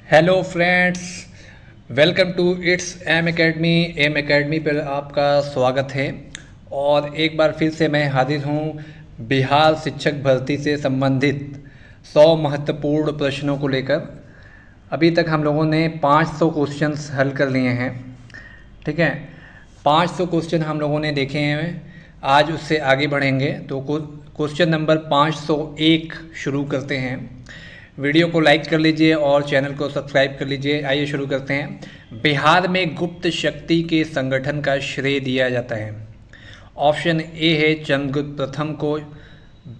Hello friends, welcome to it's M academy. M academy पर आपका स्वागत है। और एक बार फिर से मैं हाजिर हूँ बिहार शिक्षक भर्ती से संबंधित 100 महत्वपूर्ण प्रश्नों को लेकर। अभी तक हम लोगों ने 500 क्वेश्चंस हल कर लिए हैं। ठीक है, 500 क्वेश्चन हम लोगों ने देखे हैं। आज उससे आगे बढ़ेंगे तो क्वेश्चन नंबर 501 शुरू करते हैं। वीडियो को लाइक कर लीजिए और चैनल को सब्सक्राइब कर लीजिए। आइए शुरू करते हैं। बिहार में गुप्त शक्ति के संगठन का श्रेय दिया जाता है। ऑप्शन ए है चंद्रगुप्त प्रथम को,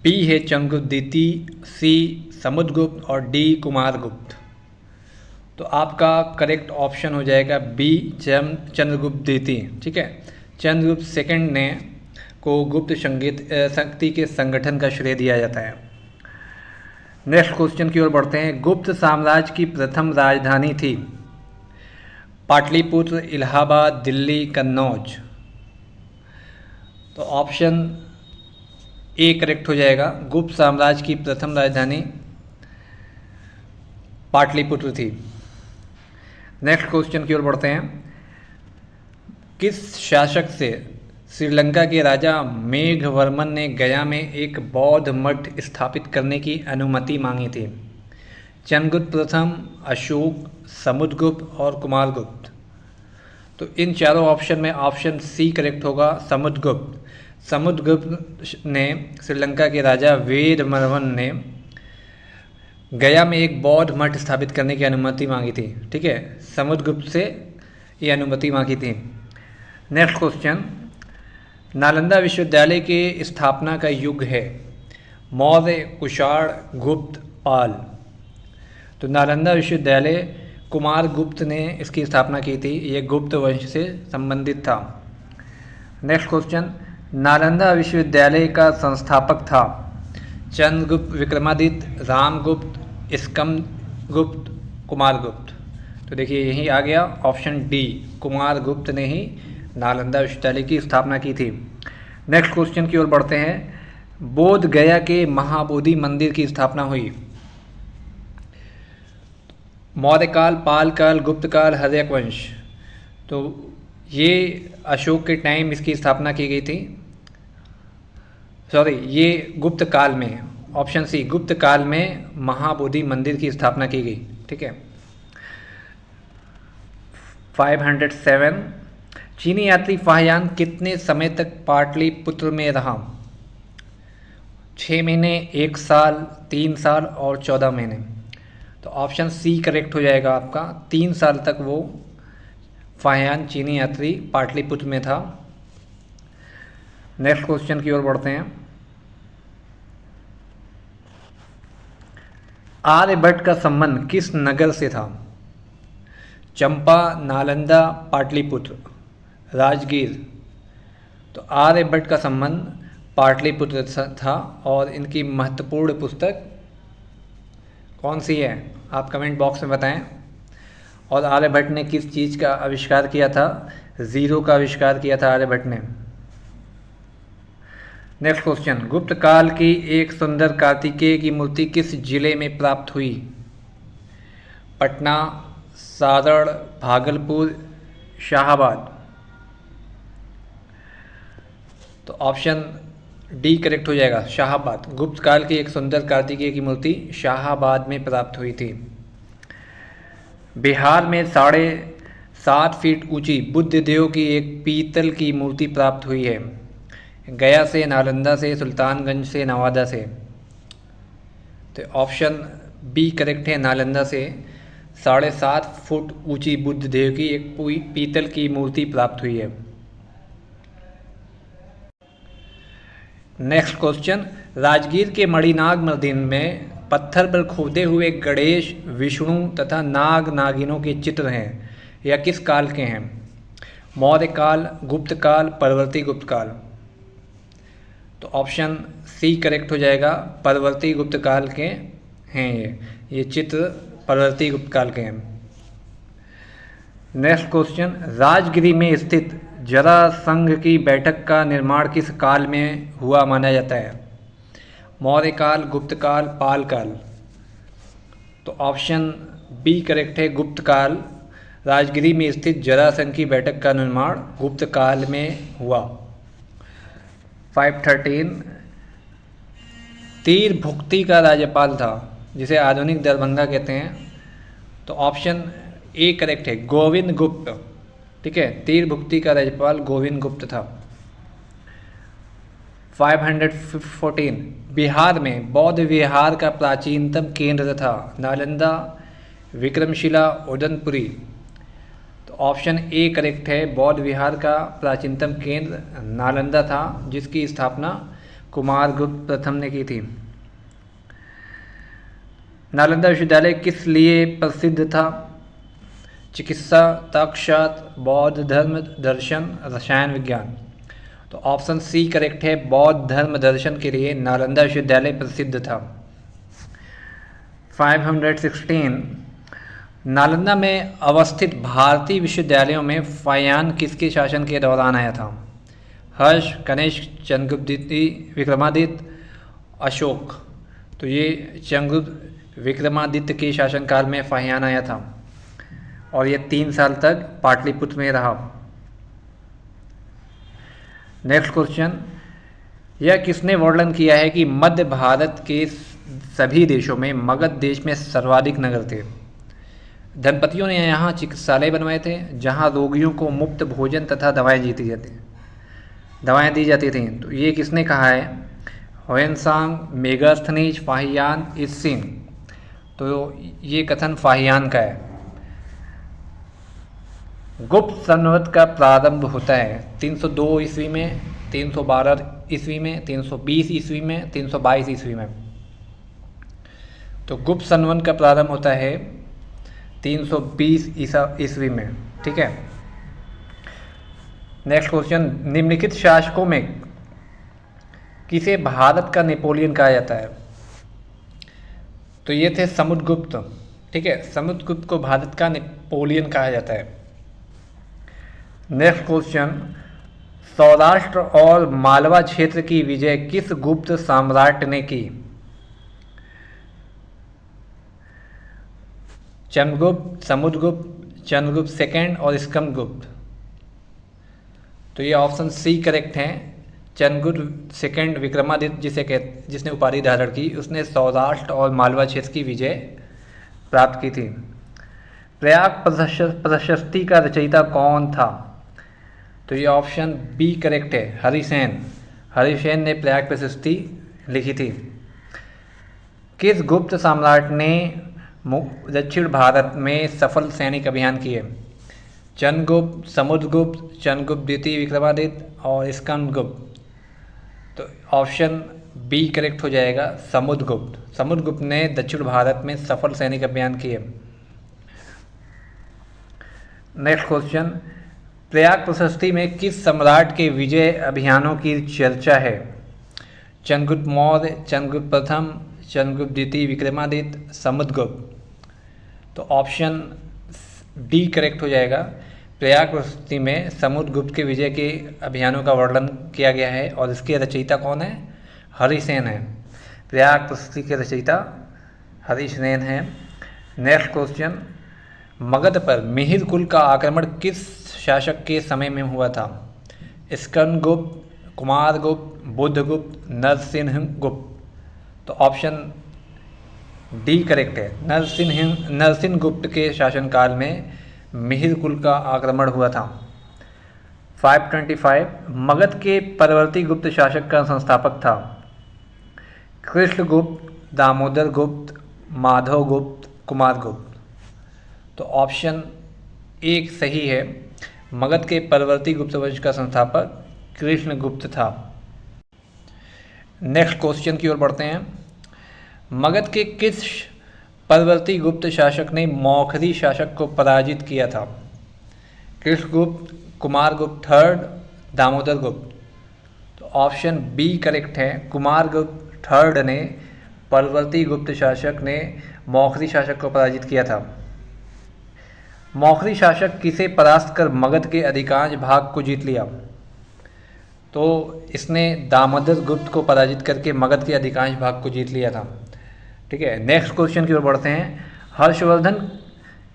बी है चंद्रगुप्त द्वितीय, सी समुद्रगुप्त और डी कुमारगुप्त। तो आपका करेक्ट ऑप्शन हो जाएगा बी चंद्रगुप्त द्वितीय। ठीक है, चंद्रगुप्त सेकंड ने को गुप्त शक्ति के संगठन का श्रेय दिया जाता है। नेक्स्ट क्वेश्चन की ओर बढ़ते हैं। गुप्त साम्राज्य की प्रथम राजधानी थी पाटलिपुत्र, इलाहाबाद, दिल्ली, कन्नौज। तो ऑप्शन ए करेक्ट हो जाएगा। गुप्त साम्राज्य की प्रथम राजधानी पाटलिपुत्र थी। नेक्स्ट क्वेश्चन की ओर बढ़ते हैं। किस शासक से श्रीलंका के राजा मेघवर्मन ने गया में एक बौद्ध मठ स्थापित करने की अनुमति मांगी थी? चंद्रगुप्त प्रथम, अशोक, समुद्रगुप्त और कुमारगुप्त। तो इन चारों ऑप्शन में ऑप्शन सी करेक्ट होगा, समुद्रगुप्त। समुद्रगुप्त ने श्रीलंका के राजा वेदवर्मन ने गया में एक बौद्ध मठ स्थापित करने की अनुमति मांगी थी। ठीक है, समुद्रगुप्त से ये अनुमति मांगी थी। Next question. नालंदा विश्वविद्यालय के स्थापना का युग है मौर्य, कुषाण, गुप्त, पाल। तो नालंदा विश्वविद्यालय कुमारगुप्त ने इसकी स्थापना की थी। ये गुप्त वंश से संबंधित था। Next question. नालंदा विश्वविद्यालय का संस्थापक था चंद्रगुप्त, विक्रमादित्य, रामगुप्त, स्कंदगुप्त, कुमारगुप्त। तो देखिए यही आ गया ऑप्शन डी, कुमारगुप्त ने ही नालंदा विश्वविद्यालय की स्थापना की थी। नेक्स्ट क्वेश्चन की ओर बढ़ते हैं। बोध गया के महाबोधि मंदिर की स्थापना हुई मौर्य काल, पाल काल, गुप्त काल, हर्यक वंश। तो ये अशोक के टाइम इसकी स्थापना की गई थी। सॉरी, ये गुप्त काल में, ऑप्शन सी गुप्त काल में महाबोधि मंदिर की स्थापना की गई। ठीक है। 507। चीनी यात्री फाहियान कितने समय तक पाटलिपुत्र में रहा? 6 महीने, 1 साल, 3 साल और 14 महीने। तो ऑप्शन सी करेक्ट हो जाएगा आपका। 3 साल तक वो फाहियान चीनी यात्री पाटलिपुत्र में था। नेक्स्ट क्वेश्चन की ओर बढ़ते हैं। आर्यभट्ट का संबंध किस नगर से था? चंपा, नालंदा, पाटलिपुत्र, राजगीर। तो आर्यभट्ट का संबंध पाटलिपुत्र था। और इनकी महत्वपूर्ण पुस्तक कौन सी है आप कमेंट बॉक्स में बताएं। और आर्यभट्ट ने किस चीज़ का आविष्कार किया था? ज़ीरो का आविष्कार किया था आर्यभट्ट ने। Next question. गुप्त काल की एक सुंदर कार्तिकेय की मूर्ति किस जिले में प्राप्त हुई? पटना, सारण, भागलपुर, शाहाबाद। तो ऑप्शन डी करेक्ट हो जाएगा, शाहाबाद। गुप्त काल की एक सुंदर कार्तिकेय की मूर्ति शाहाबाद में प्राप्त हुई थी। बिहार में 7.5 फीट ऊंची बुद्ध देव की एक पीतल की मूर्ति प्राप्त हुई है। गया से, नालंदा से, सुल्तानगंज से, नवादा से। तो ऑप्शन बी करेक्ट है, नालंदा से 7.5 फुट ऊंची बुद्ध देव की एक पीतल की मूर्ति प्राप्त हुई है। Next question. राजगीर के मणिनाग मंदिर में पत्थर पर खोदे हुए गणेश, विष्णु तथा नाग नागिनों के चित्र हैं। यह किस काल के हैं? मौर्य काल, गुप्त काल, परवर्ती गुप्त काल। तो ऑप्शन सी करेक्ट हो जाएगा, परवर्ती गुप्त काल के हैं ये चित्र परवर्ती गुप्त काल के हैं। Next question. राजगिरी में स्थित जरासंध की बैठक का निर्माण किस काल में हुआ माना जाता है? मौर्य काल, गुप्त काल, पाल काल। तो ऑप्शन बी करेक्ट है, गुप्त काल। राजगिरी में स्थित जरासंध की बैठक का निर्माण गुप्त काल में हुआ। 513 तीर भुक्ति का राज्यपाल था जिसे आधुनिक दरभंगा कहते हैं। तो ऑप्शन ए करेक्ट है, गोविंद गुप्त। ठीक है, तीर भुक्ति का राज्यपाल गोविंद गुप्त था। 514 बिहार में बौद्ध विहार का प्राचीनतम केंद्र था नालंदा, विक्रमशिला, उदनपुरी। तो ऑप्शन ए करेक्ट है, बौद्ध विहार का प्राचीनतम केंद्र नालंदा था जिसकी स्थापना कुमारगुप्त प्रथम ने की थी। नालंदा विश्वविद्यालय किस लिए प्रसिद्ध था? चिकित्सा, तर्कशास्त्र, बौद्ध धर्म दर्शन, रसायन विज्ञान। तो ऑप्शन सी करेक्ट है, बौद्ध धर्म दर्शन के लिए नालंदा विश्वविद्यालय प्रसिद्ध था। 516 नालंदा में अवस्थित भारतीय विश्वविद्यालयों में फाहियान किसके शासन के दौरान आया था? हर्ष, कनिष्क, चंद्रगुप्त, विक्रमादित्य, अशोक। तो ये चंद्रगुप्त विक्रमादित्य के शासनकाल में फाहियान आया था और ये 3 साल तक पाटलिपुत्र में रहा। नेक्स्ट क्वेश्चन, यह किसने वर्णन किया है कि मध्य भारत के सभी देशों में मगध देश में सर्वाधिक नगर थे? दंपतियों ने यहाँ चिकित्सालय बनवाए थे जहाँ रोगियों को मुफ्त भोजन तथा दवाएं दी जाती थीं। तो ये किसने कहा है? ह्वेनसांग, मेगास्थनीज, फाहियान, इसिंग। तो ये कथन फाहियान का है। गुप्त संवत का प्रारंभ होता है 302 ईस्वी में, 312 ईस्वी में, 320 ईस्वी में, 322 ईस्वी में। तो गुप्त संवत का प्रारंभ होता है 320 ईस्वी में। ठीक है। नेक्स्ट क्वेश्चन, निम्नलिखित शासकों में किसे भारत का नेपोलियन कहा जाता है? तो ये थे समुद्रगुप्त। ठीक है, समुद्रगुप्त को भारत का नेपोलियन कहा जाता है। नेक्स्ट क्वेश्चन, सौराष्ट्र और मालवा क्षेत्र की विजय किस गुप्त सम्राट ने की? चंद्रगुप्त, समुद्रगुप्त, चंद्रगुप्त सेकंड और स्कंदगुप्त। तो ये ऑप्शन सी करेक्ट है। चंद्रगुप्त सेकंड विक्रमादित्य जिसने उपाधि धारण की, उसने सौराष्ट्र और मालवा क्षेत्र की विजय प्राप्त की थी। प्रयाग प्रशस्ति का रचयिता कौन था? तो ये ऑप्शन बी करेक्ट है, हरिसेन। हरिसेन ने प्रयाग प्रशस्ति लिखी थी। किस गुप्त सम्राट ने दक्षिण भारत में सफल सैनिक अभियान किए? चंद्रगुप्त, समुद्रगुप्त, चंद्रगुप्त द्वितीय विक्रमादित्य और स्कंदगुप्त। तो ऑप्शन बी करेक्ट हो जाएगा, समुद्रगुप्त। समुद्रगुप्त ने दक्षिण भारत में सफल सैनिक अभियान किए। नेक्स्ट क्वेश्चन, प्रयाग प्रशस्ति में किस सम्राट के विजय अभियानों की चर्चा है? चंद्रगुप्त मौर्य, चंद्रगुप्त प्रथम, चंद्रगुप्त द्वितीय विक्रमादित्य, समुद्रगुप्त। तो ऑप्शन डी करेक्ट हो जाएगा। प्रयाग प्रशस्ति में समुद्रगुप्त के विजय के अभियानों का वर्णन किया गया है और इसके रचयिता कौन है? हरिसेन है। प्रयाग प्रशस्ति के रचयिता हरिसेन है। नेक्स्ट क्वेश्चन, मगध पर मिहिर कुल का आक्रमण किस शासक के समय में हुआ था? स्कंदगुप्त, कुमारगुप्त, बुद्धगुप्त, नरसिंहगुप्त। तो ऑप्शन डी करेक्ट है, नरसिंहगुप्त के शासनकाल में मिहिर कुल का आक्रमण हुआ था। 525 मगध के परवर्ती गुप्त शासक का संस्थापक था? कृष्णगुप्त, दामोदर गुप्त, माधवगुप्त, कुमारगुप्त। तो ऑप्शन एक सही है, मगध के परवर्ती गुप्त वंश का संस्थापक कृष्णगुप्त था। नेक्स्ट क्वेश्चन की ओर बढ़ते हैं। मगध के किस परवर्ती गुप्त शासक ने मौखरी शासक को पराजित किया था? कृष्णगुप्त, कुमारगुप्त थर्ड, दामोदर गुप्त। तो ऑप्शन बी करेक्ट है, कुमारगुप्त थर्ड ने परवर्ती गुप्त शासक ने मौखरी शासक को पराजित किया था। मौखरी शासक किसे परास्त कर मगध के अधिकांश भाग को जीत लिया? तो इसने दामोदर गुप्त को पराजित करके मगध के अधिकांश भाग को जीत लिया था। ठीक है, नेक्स्ट क्वेश्चन की ओर बढ़ते हैं। हर्षवर्धन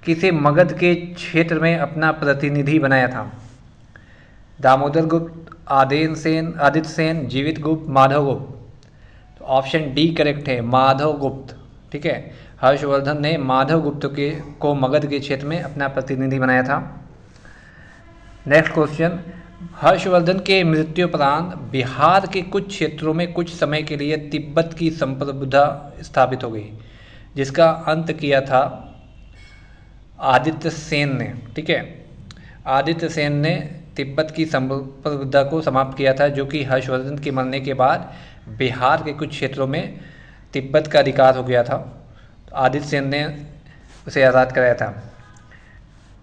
किसे मगध के क्षेत्र में अपना प्रतिनिधि बनाया था? दामोदर गुप्त, आदित्य सेन, जीवित गुप्त, माधव गुप्त। तो ऑप्शन डी करेक्ट है, माधव गुप्त। ठीक है, हर्षवर्धन ने माधव गुप्त को मगध के क्षेत्र में अपना प्रतिनिधि बनाया था। नेक्स्ट क्वेश्चन, हर्षवर्धन के मृत्युपरांत बिहार के कुछ क्षेत्रों में कुछ समय के लिए तिब्बत की संप्रभुता स्थापित हो गई, जिसका अंत किया था आदित्य सेन ने। ठीक है, आदित्य सेन ने तिब्बत की संप्रभुता को समाप्त किया था, जो कि हर्षवर्धन के मरने के बाद बिहार के कुछ क्षेत्रों में तिब्बत का अधिकार हो गया था। तो आदित्य सेन ने उसे आज़ाद कराया था।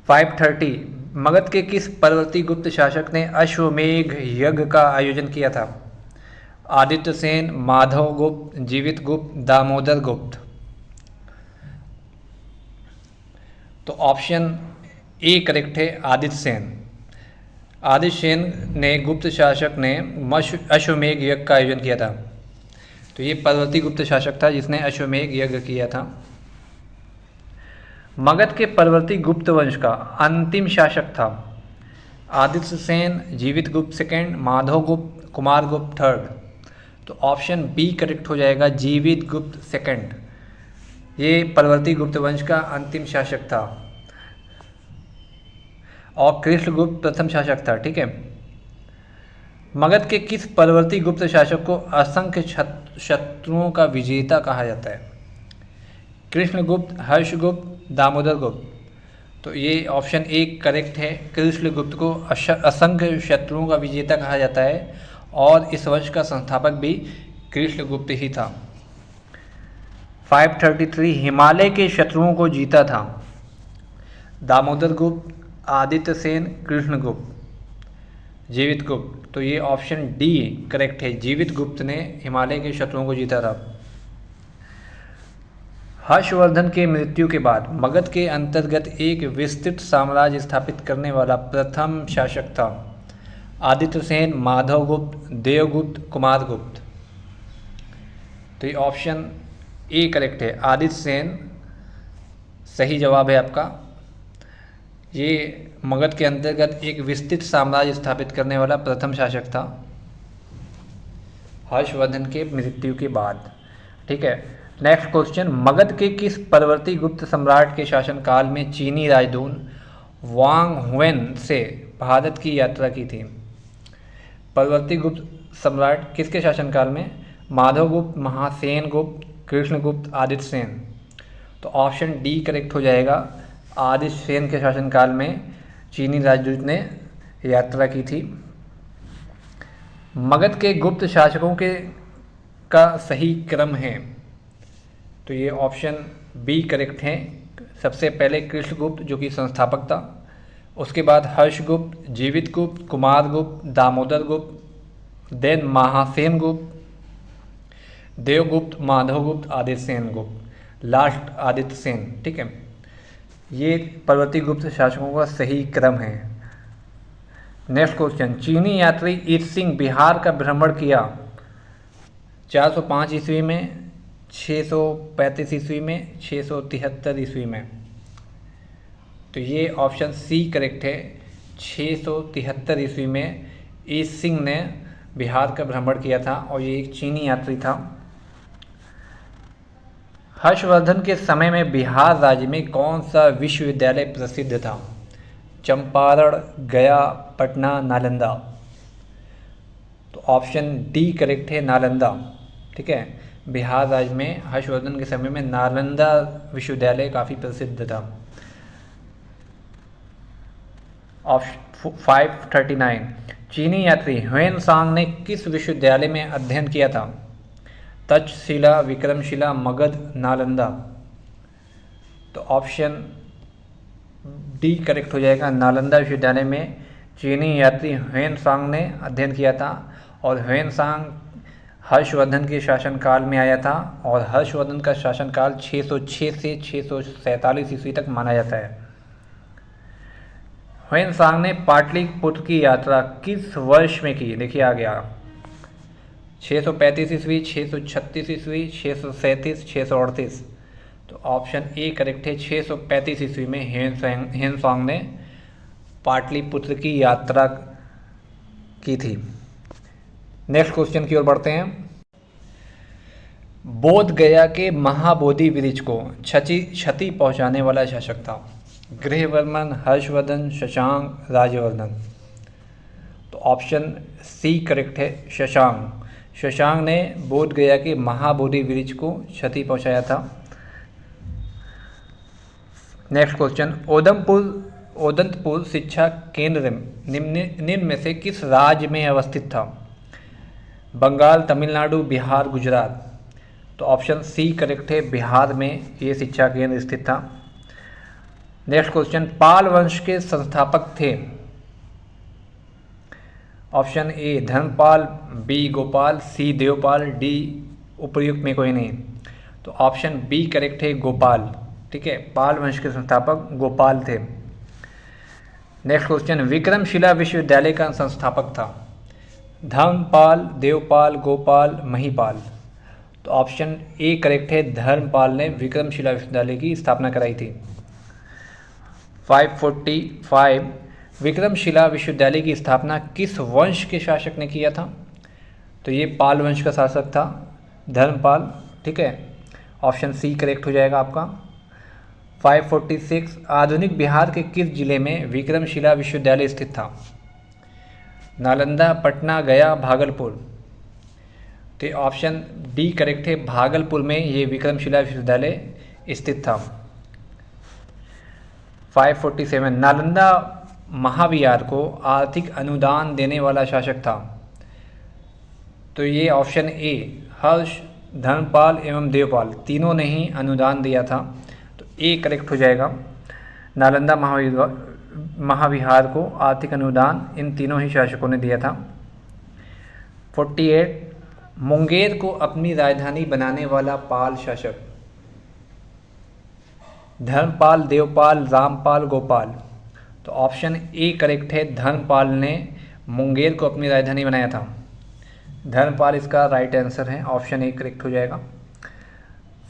530, मगध के किस परवर्ती गुप्त शासक ने अश्वमेघ यज्ञ का आयोजन किया था? आदित्य सेन, माधव गुप्त, जीवित गुप्त, दामोदर गुप्त। तो ऑप्शन ए करेक्ट है, आदित्य सेन। आदित्य सेन ने गुप्त शासक ने अश्वमेघ यज्ञ का आयोजन किया था। तो ये परवर्ती गुप्त शासक था जिसने अश्वमेघ यज्ञ किया था। मगध के परवर्ती गुप्त वंश का अंतिम शासक था आदित्य सेन, जीवित गुप्त सेकेंड, माधव गुप्त, कुमार गुप्त थर्ड। तो ऑप्शन बी करेक्ट हो जाएगा, जीवित गुप्त सेकेंड। ये परवर्ती गुप्त वंश का अंतिम शासक था और कृष्णगुप्त प्रथम शासक था। ठीक है, मगध के किस परवर्ती गुप्त शासक को असंख्य शत्रुओं का विजेता कहा जाता है? कृष्णगुप्त, हर्षगुप्त, दामोदर गुप्त। तो ये ऑप्शन ए करेक्ट है, कृष्णगुप्त को असंख्य शत्रुओं का विजेता कहा जाता है और इस वंश का संस्थापक भी कृष्णगुप्त ही था। 533, हिमालय के शत्रुओं को जीता था? दामोदर गुप्त, आदित्य सेन, कृष्णगुप्त, जीवित गुप्त। तो ये ऑप्शन डी करेक्ट है, जीवित गुप्त ने हिमालय के शत्रुओं को जीता था। हर्षवर्धन के मृत्यु के बाद मगध के अंतर्गत एक विस्तृत साम्राज्य स्थापित करने वाला प्रथम शासक था? आदित्य सेन, माधव गुप्त, देवगुप्त, कुमार गुप्त। तो ये ऑप्शन ए करेक्ट है, आदित्य सेन सही जवाब है आपका। ये मगध के अंतर्गत एक विस्तृत साम्राज्य स्थापित करने वाला प्रथम शासक था हर्षवर्धन के मृत्यु के बाद। ठीक है, नेक्स्ट क्वेश्चन, मगध के किस परवर्ती गुप्त सम्राट के शासनकाल में चीनी राजदूत वांग हुएन से भारत की यात्रा की थी? परवर्ती गुप्त सम्राट किसके शासनकाल में? माधव गुप्त, महासेन गुप्त, कृष्णगुप्त, आदित्य सेन। तो ऑप्शन डी करेक्ट हो जाएगा, आदित्य सेन के शासनकाल में चीनी राजदूत ने यात्रा की थी। मगध के गुप्त शासकों का सही क्रम है? तो ये ऑप्शन बी करेक्ट है। सबसे पहले कृष्णगुप्त जो कि संस्थापक था, उसके बाद हर्षगुप्त, जीवित गुप्त, कुमार गुप्त, दामोदर गुप्त, देन महासेन गुप्त, देवगुप्त, माधव गुप्त, आदित्य सेन गुप्त, लास्ट आदित्य सेन। ठीक है, ये परवर्ती गुप्त शासकों का सही क्रम है। नेक्स्ट क्वेश्चन, चीनी यात्री ईत सिंह बिहार का भ्रमण किया 405 ईस्वी में, 635 ईस्वी में, 673 ईस्वी में। तो ये ऑप्शन सी करेक्ट है, 673 ईस्वी में ईत सिंह ने बिहार का भ्रमण किया था और ये एक चीनी यात्री था। हर्षवर्धन के समय में बिहार राज्य में कौन सा विश्वविद्यालय प्रसिद्ध था? चंपारण, गया, पटना, नालंदा। तो ऑप्शन डी करेक्ट है, नालंदा। ठीक है, बिहार राज्य में हर्षवर्धन के समय में नालंदा विश्वविद्यालय काफ़ी प्रसिद्ध था। ऑप्शन 539, चीनी यात्री ह्वेन सांग ने किस विश्वविद्यालय में अध्ययन किया था? तक्षशिला, विक्रमशिला, मगध, नालंदा। तो ऑप्शन डी करेक्ट हो जाएगा, नालंदा विश्वविद्यालय में चीनी यात्री ह्वेन सांग ने अध्ययन किया था और ह्वेन सांग हर्षवर्धन के शासनकाल में आया था और हर्षवर्धन का शासनकाल 606 से 647 ईस्वी तक माना जाता है। ह्वेन सांग ने पाटलिपुत्र की यात्रा किस वर्ष में की? देखिए आ गया 635 ईस्वी, 636 ईस्वी, 637, 638। तो ऑप्शन ए करेक्ट है। 635 ईस्वी में ह्वेनसांग ने पाटलिपुत्र की यात्रा की थी। नेक्स्ट क्वेश्चन की ओर बढ़ते हैं। बोध गया के महाबोधि वृक्ष को क्षति पहुंचाने वाला शासक था। गृहवर्मन, हर्षवर्धन, शशांक, राजवर्धन। तो ऑप्शन सी करेक्ट है, शशांक। शशांक ने बोध गया के महाबोधि वृक्ष को क्षति पहुंचाया था। Next question. ओदंतपुर शिक्षा केंद्र निम्न में से किस राज्य में अवस्थित था? बंगाल, तमिलनाडु, बिहार, गुजरात। तो ऑप्शन सी करेक्ट है, बिहार में ये शिक्षा केंद्र स्थित था। Next question. पाल वंश के संस्थापक थे? Option A Dharmapala, B Gopal, C Devpal, D उपर्युक्त में कोई नहीं। तो ऑप्शन बी करेक्ट है, गोपाल। ठीक है, पाल वंश के संस्थापक गोपाल थे। Next question. विक्रमशिला विश्वविद्यालय का संस्थापक था? धर्मपाल, देवपाल, गोपाल, महिपाल। तो ऑप्शन ए करेक्ट है, धर्मपाल ने विक्रमशिला विश्वविद्यालय की स्थापना कराई थी। 545 विक्रमशिला विश्वविद्यालय की स्थापना किस वंश के शासक ने किया था? तो ये पाल वंश का शासक था, धर्मपाल। ठीक है, ऑप्शन सी करेक्ट हो जाएगा आपका। 546 आधुनिक बिहार के किस जिले में विक्रमशिला विश्वविद्यालय स्थित था? नालंदा, पटना, गया, भागलपुर। तो ऑप्शन डी करेक्ट है, भागलपुर में ये विक्रमशिला विश्वविद्यालय स्थित था। 547 नालंदा महाविहार को आर्थिक अनुदान देने वाला शासक था? तो ये ऑप्शन ए हर्ष, धर्मपाल एवं देवपाल, तीनों ने ही अनुदान दिया था। तो ए करेक्ट हो जाएगा। नालंदा महाविहार को आर्थिक अनुदान इन तीनों ही शासकों ने दिया था। 48 मुंगेर को अपनी राजधानी बनाने वाला पाल शासक? धर्मपाल, देवपाल, रामपाल, गोपाल। तो ऑप्शन ए करेक्ट है, धर्मपाल ने मुंगेर को अपनी राजधानी बनाया था। धर्मपाल इसका राइट आंसर है, ऑप्शन ए करेक्ट हो जाएगा।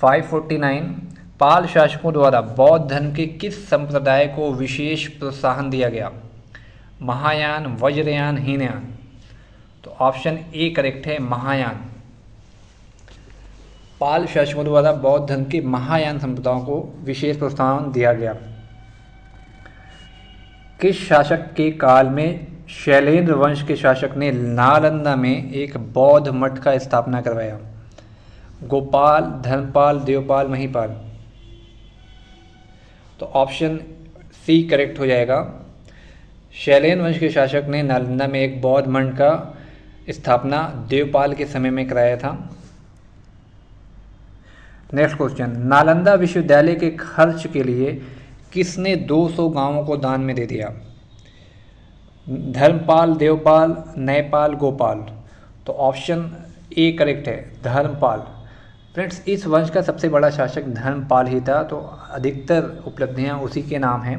549 पाल शासकों द्वारा बौद्ध धर्म के किस संप्रदाय को विशेष प्रोत्साहन दिया गया? महायान, वज्रयान, हीनयान। तो ऑप्शन ए करेक्ट है, महायान। पाल शासकों द्वारा बौद्ध धर्म के महायान संप्रदायों को विशेष प्रोत्साहन दिया गया। किस शासक के काल में शैलेंद्र वंश के शासक ने नालंदा में एक बौद्ध मठ का स्थापना करवाया? गोपाल, धर्मपाल, देवपाल, महिपाल। तो ऑप्शन सी करेक्ट हो जाएगा। शैलेंद्र वंश के शासक ने नालंदा में एक बौद्ध मठ का स्थापना देवपाल के समय में कराया था। Next question. नालंदा विश्वविद्यालय के खर्च के लिए किसने 200 गांवों को दान में दे दिया? धर्मपाल, देवपाल, नयपाल, गोपाल। तो ऑप्शन ए करेक्ट है, धर्मपाल। फ्रेंड्स, इस वंश का सबसे बड़ा शासक धर्मपाल ही था, तो अधिकतर उपलब्धियां उसी के नाम हैं।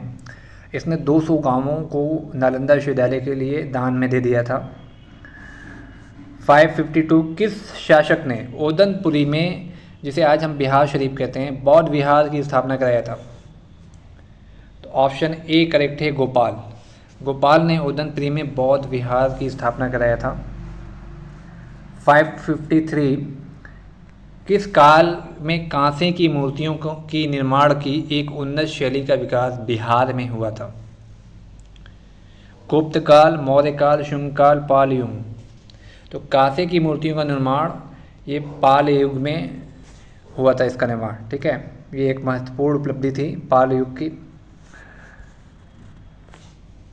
इसने 200 गांवों को नालंदा विश्वविद्यालय के लिए दान में दे दिया था। 552 किस शासक ने ओदनपुरी में, जिसे आज हम बिहार शरीफ कहते हैं, बौद्ध विहार की स्थापना कराया था? तो ऑप्शन ए करेक्ट है, गोपाल। गोपाल ने ओदनपुरी में बौद्ध विहार की स्थापना कराया था। 553 किस काल में कांसे की मूर्तियों की निर्माण की एक उन्नत शैली का विकास बिहार में हुआ था? गुप्त काल, मौर्य काल, शुंग काल, पाल युग। तो कांसे की मूर्तियों का निर्माण ये पाल युग में हुआ था, इसका निर्माण। ठीक है, ये एक महत्वपूर्ण उपलब्धि थी पाल युग की।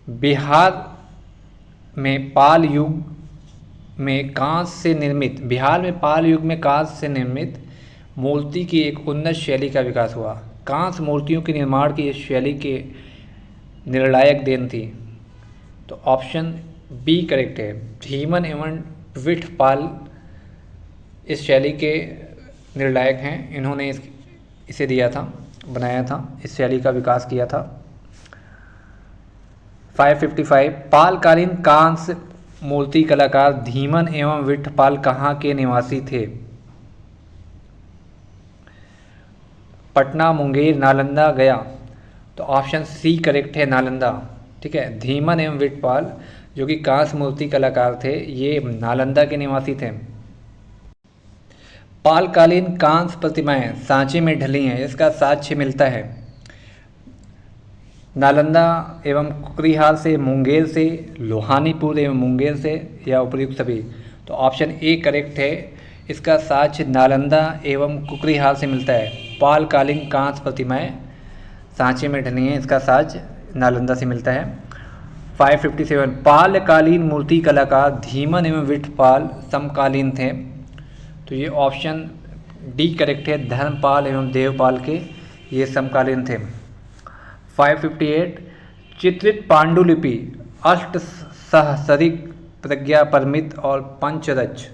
बिहार में पाल युग में कांस से निर्मित मूर्ति की एक उन्नत शैली का विकास हुआ। कांस मूर्तियों के निर्माण की इस शैली के निर्णायक देन थी। तो ऑप्शन बी करेक्ट है, धीमन एवं विठपाल इस शैली के निर्णायक हैं। इन्होंने इसे दिया था, बनाया था, इस शैली का विकास किया था। 555 पालकालीन कांस्य मूर्ति कलाकार धीमन एवं विठपाल कहाँ के निवासी थे? पटना, मुंगेर, नालंदा, गया। तो ऑप्शन सी करेक्ट है, नालंदा। ठीक है, धीमन एवं विटपाल जो कि कांस्य मूर्ति कलाकार थे, ये नालंदा के निवासी थे। पालकालीन कांस्य प्रतिमाएं सांचे में ढली हैं, इसका साक्ष्य मिलता है नालंदा एवं कुकरीहाल से, मुंगेर से, लोहानीपुर एवं मुंगेर से, या उपयुक्त सभी। तो ऑप्शन ए करेक्ट है, इसका साक्ष्य नालंदा एवं कुकरीहाल से मिलता है। पालकालीन कांस्य प्रतिमाएं सांचे में ढली हैं, इसका साक्ष्य नालंदा से मिलता है। 557 पालकालीन मूर्ति कलाकार धीमन एवं विठपाल समकालीन थे। तो ये ऑप्शन डी करेक्ट है, धर्मपाल एवं देवपाल के ये समकालीन थे। 558 चित्रित पांडुलिपि अष्ट सहस्रिक, प्रज्ञा परमित और पंचरज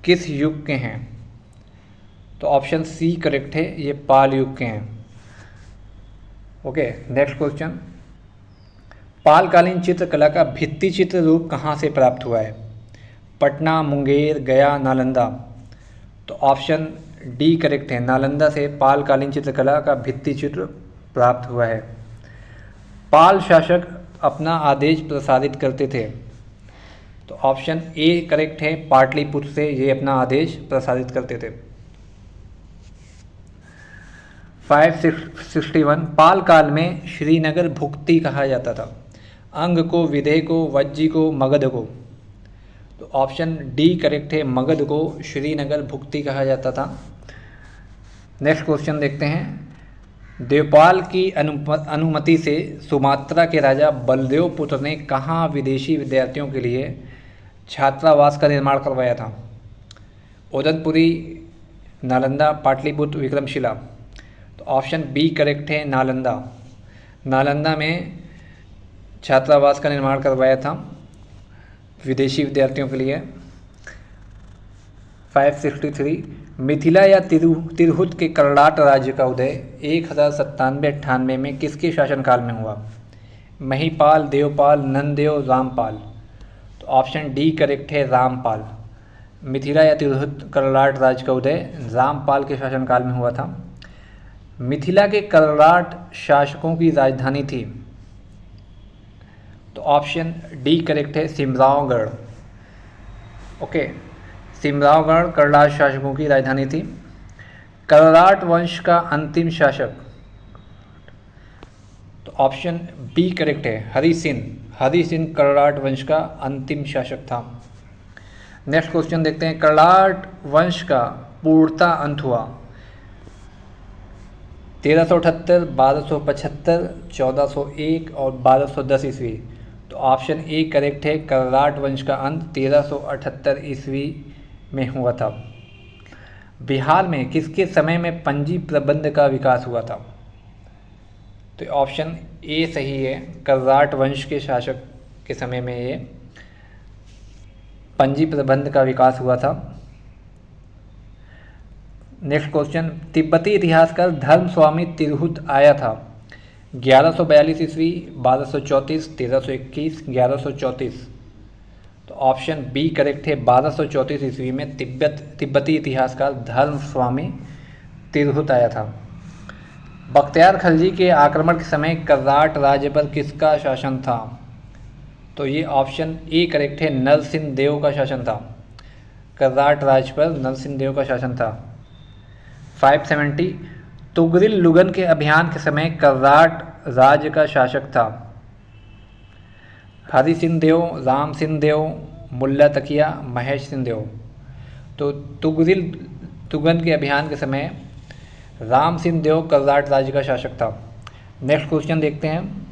किस युग के हैं? तो ऑप्शन सी करेक्ट है, ये पाल युग के हैं। ओके, नेक्स्ट क्वेश्चन, पालकालीन चित्रकला का भित्ति चित्र रूप कहाँ से प्राप्त हुआ है? पटना, मुंगेर, गया, नालंदा। तो ऑप्शन डी करेक्ट है, नालंदा से पालकालीन चित्रकला का भित्ति चित्र प्राप्त हुआ है। पाल शासक अपना आदेश प्रसारित करते थे। तो ऑप्शन ए करेक्ट है, पाटलिपुत्र से ये अपना आदेश प्रसारित करते थे। 561 पाल काल में श्रीनगर भुक्ति कहा जाता था। अंग को, विदेह को, वज्जी को, मगध को। तो ऑप्शन डी करेक्ट है, मगध को श्रीनगर भुक्ति कहा जाता था। नेक्स्ट क्वेश्चन देखते हैं, देवपाल की अनुमति से सुमात्रा के राजा बलदेव पुत्र ने कहाँ विदेशी विद्यार्थियों के लिए छात्रावास का निर्माण करवाया था? उदयपुरी, नालंदा, पाटलिपुत्र, विक्रमशिला। तो ऑप्शन बी करेक्ट है, नालंदा। नालंदा में छात्रावास का निर्माण करवाया था विदेशी विद्यार्थियों के लिए। 563 मिथिला या तिरहुत के कर्नाट राज्य का उदय 1097-98 में किसके शासनकाल में हुआ? महिपाल, देवपाल, नंददेव, रामपाल। तो ऑप्शन डी करेक्ट है, रामपाल। मिथिला या तिरहुत कर्नाट राज्य का उदय रामपाल के शासनकाल में हुआ था। मिथिला के कर्नाट शासकों की राजधानी थी। तो ऑप्शन डी करेक्ट है, सिमरावगढ़। ओके, सिमरावगढ़ कर्नाट शासकों की राजधानी थी। कर्नाट वंश का अंतिम शासक। तो ऑप्शन बी करेक्ट है, हरि सिंह। हरि सिंह कर्नाट वंश का अंतिम शासक था। नेक्स्ट क्वेश्चन देखते हैं, कर्नाट वंश का पूर्णता अंत हुआ 1378, 1275, 1401 और 1210 ईस्वी। तो ऑप्शन ए करेक्ट है, कर्नाट वंश का अंत 1378 ईस्वी में हुआ था। बिहार में किसके समय में पंजी प्रबंध का विकास हुआ था? तो ऑप्शन ए सही है, कर्नाट वंश के शासक के समय में ये पंजी प्रबंध का विकास हुआ था। नेक्स्ट क्वेश्चन, तिब्बती इतिहासकार धर्म स्वामी तिरहुत आया था 1142 ईस्वी, 1234, 1321, 1134। तो ऑप्शन बी करेक्ट है, 1234 ईस्वी में तिब्बती इतिहासकार धर्म स्वामी तिरहुत आया था। बख्तियार खलजी के आक्रमण के समय कर्नाट राज्य पर किसका शासन था? तो ये ऑप्शन ए करेक्ट है, नरसिंह देव का शासन था। कर्नाट राज्य पर नरसिंह देव का शासन था। 570 तुगरिल लुगन के अभियान के समय कर्नाट राज्य का शासक था। हरि सिंह देव, राम सिंह देव, मुल्ला तकिया, महेश सिंह देव। तो तुगरिल तुगन के अभियान के समय राम सिंह देव कर्नाट राज्य का शासक था। नेक्स्ट क्वेश्चन देखते हैं,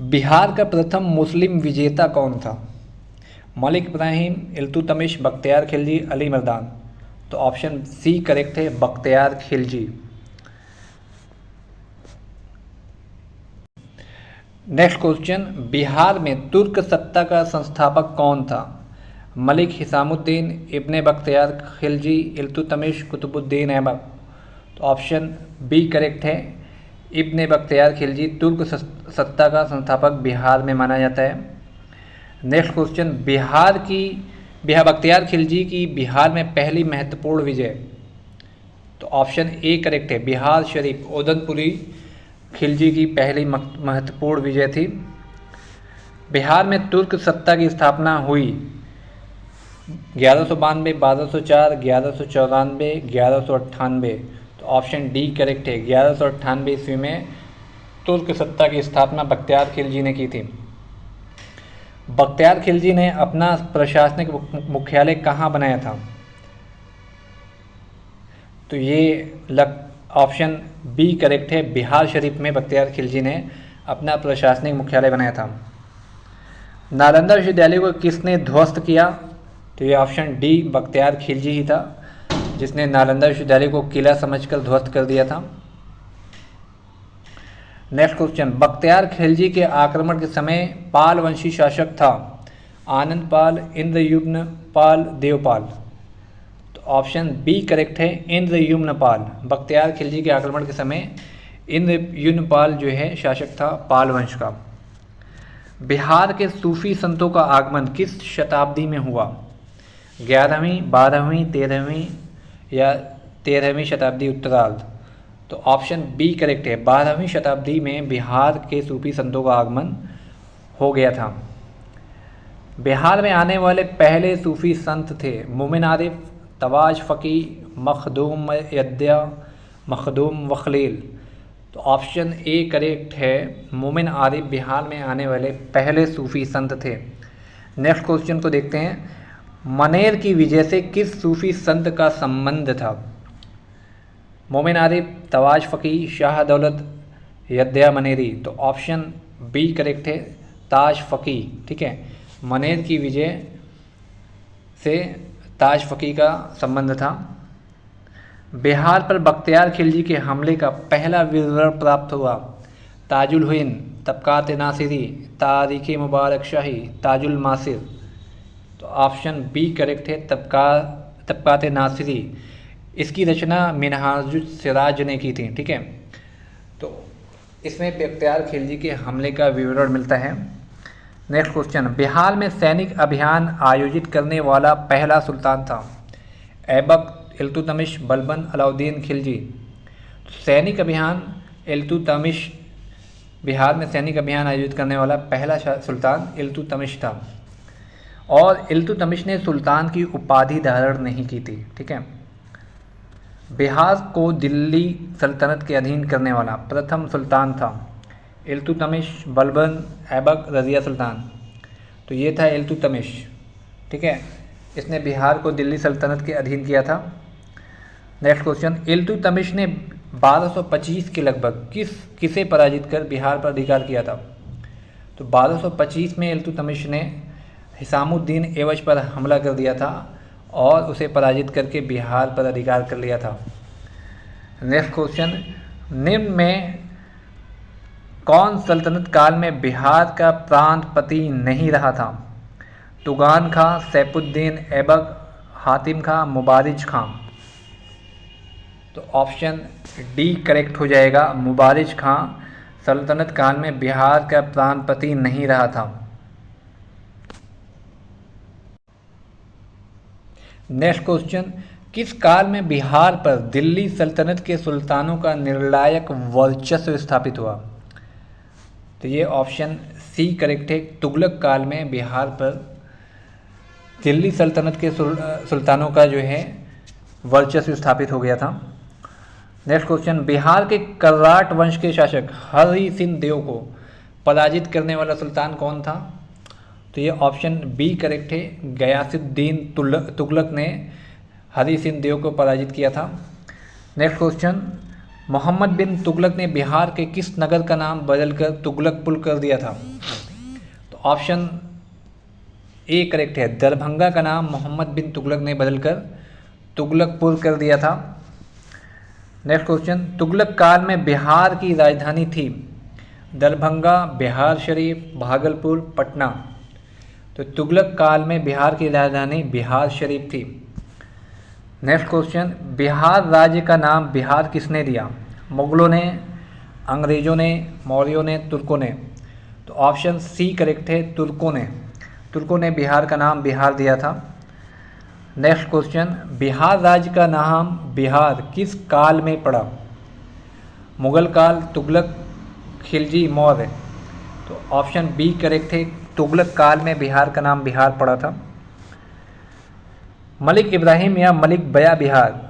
बिहार का प्रथम मुस्लिम विजेता कौन था? मलिक इब्राहिम, इल्तुतमिश, बख्तियार खिलजी, अली मर्दान। तो ऑप्शन सी करेक्ट है, बख्तियार खिलजी। नेक्स्ट क्वेश्चन, बिहार में तुर्क सत्ता का संस्थापक कौन था? मलिक हिसामुद्दीन, इब्ने बख्तियार खिलजी, इल्तुतमिश, कुतुबुद्दीन ऐबक। तो ऑप्शन बी करेक्ट है, इब्ने बख्तियार खिलजी तुर्क सत्ता का संस्थापक बिहार में माना जाता है। नेक्स्ट क्वेश्चन, बख्तियार खिलजी की बिहार में पहली महत्वपूर्ण विजय तो ऑप्शन ए करेक्ट है, बिहार शरीफ ओदनपुरी खिलजी की पहली महत्वपूर्ण विजय थी। बिहार में तुर्क सत्ता की स्थापना हुई 1192, 1204, 1194, 1198। तो ऑप्शन डी करेक्ट है, 1198 ईस्वी में तुर्क सत्ता की स्थापना बख्तियार खिलजी ने की थी। बख्तियार खिलजी ने अपना प्रशासनिक मुख्यालय कहाँ बनाया था? तो ये ऑप्शन बी करेक्ट है, बिहार शरीफ में बख्तियार खिलजी ने अपना प्रशासनिक मुख्यालय बनाया था। नालंदा विश्वविद्यालय को किसने ध्वस्त किया? तो ये ऑप्शन डी बख्तियार खिलजी ही था जिसने नालंदा विश्वविद्यालय को किला समझकर ध्वस्त कर दिया था। नेक्स्ट क्वेश्चन, बख्तियार खिलजी के आक्रमण के समय पाल वंशी शासक था आनंद पाल, इंद्रयुम्न पाल, देवपाल। तो ऑप्शन बी करेक्ट है, इंद्रयुम्न पाल। बख्तियार खिलजी के आक्रमण के समय इंद्रयुम्न पाल जो है शासक था पाल वंश का। बिहार के सूफी संतों का आगमन किस शताब्दी में हुआ? 11वीं, 12वीं, 13वीं या 13वीं शताब्दी उत्तरार्ध। तो ऑप्शन बी करेक्ट है, 12वीं शताब्दी में बिहार के सूफी संतों का आगमन हो गया था। बिहार में आने वाले पहले सूफी संत थे मोमिन आरिफ, तवाज फ़की, मखदूम यद्या, मखदूम वखलील। तो ऑप्शन ए करेक्ट है, मोमिन आरिफ बिहार में आने वाले पहले सूफी संत थे। नेक्स्ट क्वेश्चन को देखते हैं, मनेर की विजय से किस सूफी संत का संबंध था? मोमिन आरिफ, तवाज फ़की, शाह दौलत, यद्या मनेरी। तो ऑप्शन बी करेक्ट है, ताज फ़की। ठीक है, मनेर की विजय से ताज फ़की का संबंध था। बिहार पर बख्तियार खिलजी के हमले का पहला विवरण प्राप्त हुआ ताजुल हिंद, तबकात नासिरी, तारीख़ मुबारक शाही, ताजुल मासिर। तो ऑप्शन बी करेक्ट है, तबकात नासिरी। इसकी रचना मिनहाजुस सिराज ने की थी। ठीक है, तो इसमें बख्तियार खिलजी के हमले का विवरण मिलता है। नेक्स्ट क्वेश्चन, बिहार में सैनिक अभियान आयोजित करने वाला पहला सुल्तान था ऐबक, इल्तुतमिश, बलबन, अलाउद्दीन खिलजी। सैनिक अभियान इल्तुतमिश, बिहार में सैनिक अभियान आयोजित करने वाला पहला सुल्तान इल्तुतमिश था और इल्तुतमिश ने सुल्तान की उपाधि धारण नहीं की थी। ठीक है, बिहार को दिल्ली सल्तनत के अधीन करने वाला प्रथम सुल्तान था इल्तुतमिश, बलबन, ऐबक, रज़िया सुल्तान। तो ये था इल्तुतमिश। ठीक है, इसने बिहार को दिल्ली सल्तनत के अधीन किया था। नेक्स्ट क्वेश्चन, इल्तुतमिश ने 1225 के लगभग किसे पराजित कर बिहार पर अधिकार किया था? तो 1225 में इल्तुतमिश ने हिसामुद्दीन एवज पर हमला कर दिया था और उसे पराजित करके बिहार पर अधिकार कर लिया था। नेक्स्ट क्वेश्चन, निम्न में कौन सल्तनत काल में बिहार का प्रांतपति नहीं रहा था? तुगान खां, सैफुद्दीन ऐबक, हातिम खां, मुबारिज खां। तो ऑप्शन डी करेक्ट हो जाएगा, मुबारिज खां सल्तनत काल में बिहार का प्रांतपति नहीं रहा था। नेक्स्ट क्वेश्चन, किस काल में बिहार पर दिल्ली सल्तनत के सुल्तानों का निर्णायक वर्चस्व स्थापित हुआ? तो ये ऑप्शन सी करेक्ट है, तुगलक काल में बिहार पर दिल्ली सल्तनत के सुल्तानों का जो है वर्चस्व स्थापित हो गया था। नेक्स्ट क्वेश्चन, बिहार के कर्राट वंश के शासक हरि सिंह देव को पराजित करने वाला सुल्तान कौन था? तो ये ऑप्शन बी करेक्ट है, गयासुद्दीन तुगलक ने हरि सिंह देव को पराजित किया था। नेक्स्ट क्वेश्चन, मोहम्मद बिन तुगलक ने बिहार के किस नगर का नाम बदलकर तुगलकपुर कर दिया था? तो ऑप्शन ए करेक्ट है, दरभंगा का नाम मोहम्मद बिन तुगलक ने बदलकर तुगलकपुर कर दिया था। नेक्स्ट क्वेश्चन, तुगलक काल में बिहार की राजधानी थी दरभंगा, बिहार शरीफ, भागलपुर, पटना। तो तुगलक काल में बिहार की राजधानी बिहार शरीफ थी। नेक्स्ट क्वेश्चन, बिहार राज्य का नाम बिहार किसने दिया? मुगलों ने, अंग्रेज़ों ने, मौर्यों ने, तुर्कों ने। तो ऑप्शन सी करेक्ट है, तुर्कों ने बिहार का नाम बिहार दिया था। नेक्स्ट क्वेश्चन, बिहार राज्य का नाम बिहार किस काल में पड़ा? मुगल काल, तुगलक, खिलजी, मौर्य। तो ऑप्शन बी करेक्ट है, तुगलक काल में बिहार का नाम बिहार पड़ा था। मलिक इब्राहिम या मलिक बया बिहार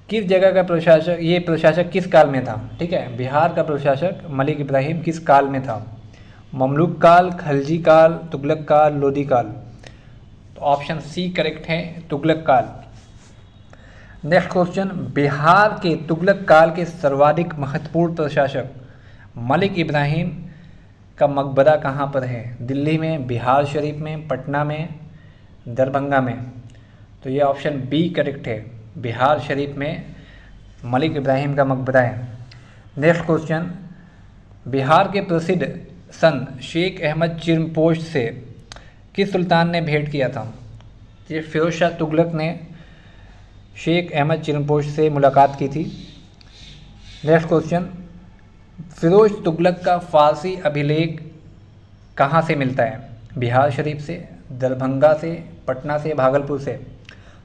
किस जगह का प्रशासक, ये प्रशासक किस काल में था? ठीक है, बिहार का प्रशासक मलिक इब्राहिम किस काल में था? ममलूक काल, खलजी काल, तुगलक काल, लोदी काल। तो ऑप्शन सी करेक्ट है, तुगलक काल। नेक्स्ट क्वेश्चन, बिहार के तुगलक काल के सर्वाधिक महत्वपूर्ण प्रशासक मलिक इब्राहिम का मकबरा कहाँ पर है? दिल्ली में, बिहार शरीफ में, पटना में, दरभंगा में। तो ये ऑप्शन बी करेक्ट है, बिहार शरीफ में मलिक इब्राहिम का मकबरा है। नेक्स्ट क्वेश्चन, बिहार के प्रसिद्ध संत शेख अहमद चिरमपोश से किस सुल्तान ने भेंट किया था? ये फिरोज शाह तुगलक ने शेख अहमद चिरमपोश से मुलाकात की थी। नेक्स्ट क्वेश्चन, फिरोज तुगलक का फारसी अभिलेख कहाँ से मिलता है? बिहार शरीफ से, दरभंगा से, पटना से, भागलपुर से।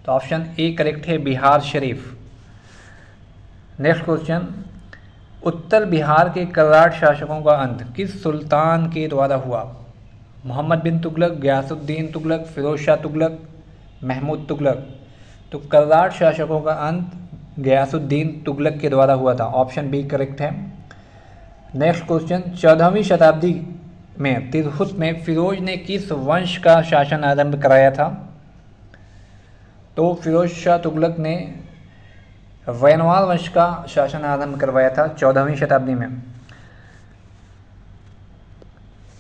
तो ऑप्शन ए करेक्ट है, बिहार शरीफ। नेक्स्ट क्वेश्चन, उत्तर बिहार के कर्राट शासकों का अंत किस सुल्तान के द्वारा हुआ? मोहम्मद बिन तुगलक, गयासुद्दीन तुगलक, फिरोज शाह तुगलक, महमूद तुगलक। तो कर्राट शासकों का अंत गयासुद्दीन तुगलक के द्वारा हुआ था। ऑप्शन बी करेक्ट है। नेक्स्ट क्वेश्चन, 14वीं शताब्दी में तिरहुत में फिरोज ने किस वंश का शासन आरंभ कराया था? तो फिरोज शाह तुगलक ने वैनवाल वंश का शासन आरंभ करवाया था 14वीं शताब्दी में।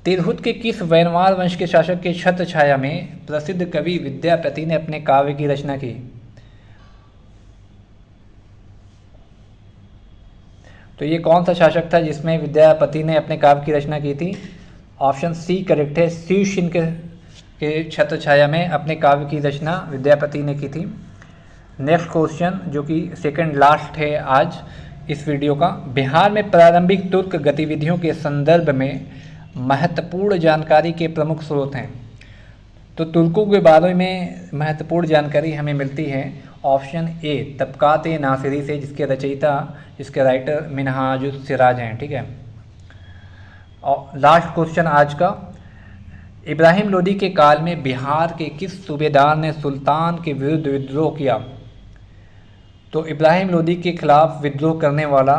तिरहुत के किस वैनवाल वंश के शासक के छत्र छाया में प्रसिद्ध कवि विद्यापति ने अपने काव्य की रचना की? तो ये कौन सा शासक था जिसमें विद्यापति ने अपने काव्य की रचना की थी? ऑप्शन सी करेक्ट है, शिवशिन के छत्र छाया में अपने काव्य की रचना विद्यापति ने की थी। नेक्स्ट क्वेश्चन, जो कि सेकंड लास्ट है आज इस वीडियो का, बिहार में प्रारंभिक तुर्क गतिविधियों के संदर्भ में महत्वपूर्ण जानकारी के प्रमुख स्रोत हैं। तो तुर्कों के बारे में महत्वपूर्ण जानकारी हमें मिलती है ऑप्शन ए तबकात-ए नासिरी से, जिसके राइटर मिनहाजुस सिराज हैं। ठीक है, और लास्ट क्वेश्चन आज का, इब्राहिम लोदी के काल में बिहार के किस सूबेदार ने सुल्तान के विरुद्ध विद्रोह किया? तो इब्राहिम लोदी के खिलाफ विद्रोह करने वाला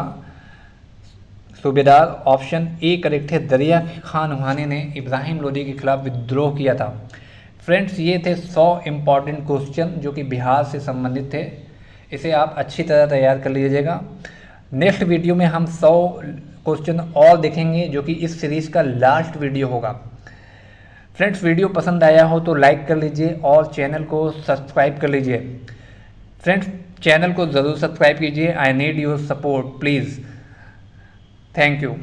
सूबेदार ऑप्शन ए करेक्ट है, दरिया खान हुआने ने इब्राहिम लोदी के खिलाफ विद्रोह किया था। फ्रेंड्स, ये थे 100 इम्पॉर्टेंट क्वेश्चन जो कि बिहार से संबंधित थे। इसे आप अच्छी तरह तैयार कर लीजिएगा। नेक्स्ट वीडियो में हम 100 क्वेश्चन और देखेंगे जो कि इस सीरीज़ का लास्ट वीडियो होगा। फ्रेंड्स, वीडियो पसंद आया हो तो लाइक कर लीजिए और चैनल को सब्सक्राइब कर लीजिए। फ्रेंड्स, चैनल को ज़रूर सब्सक्राइब कीजिए। I need your support please. Thank you.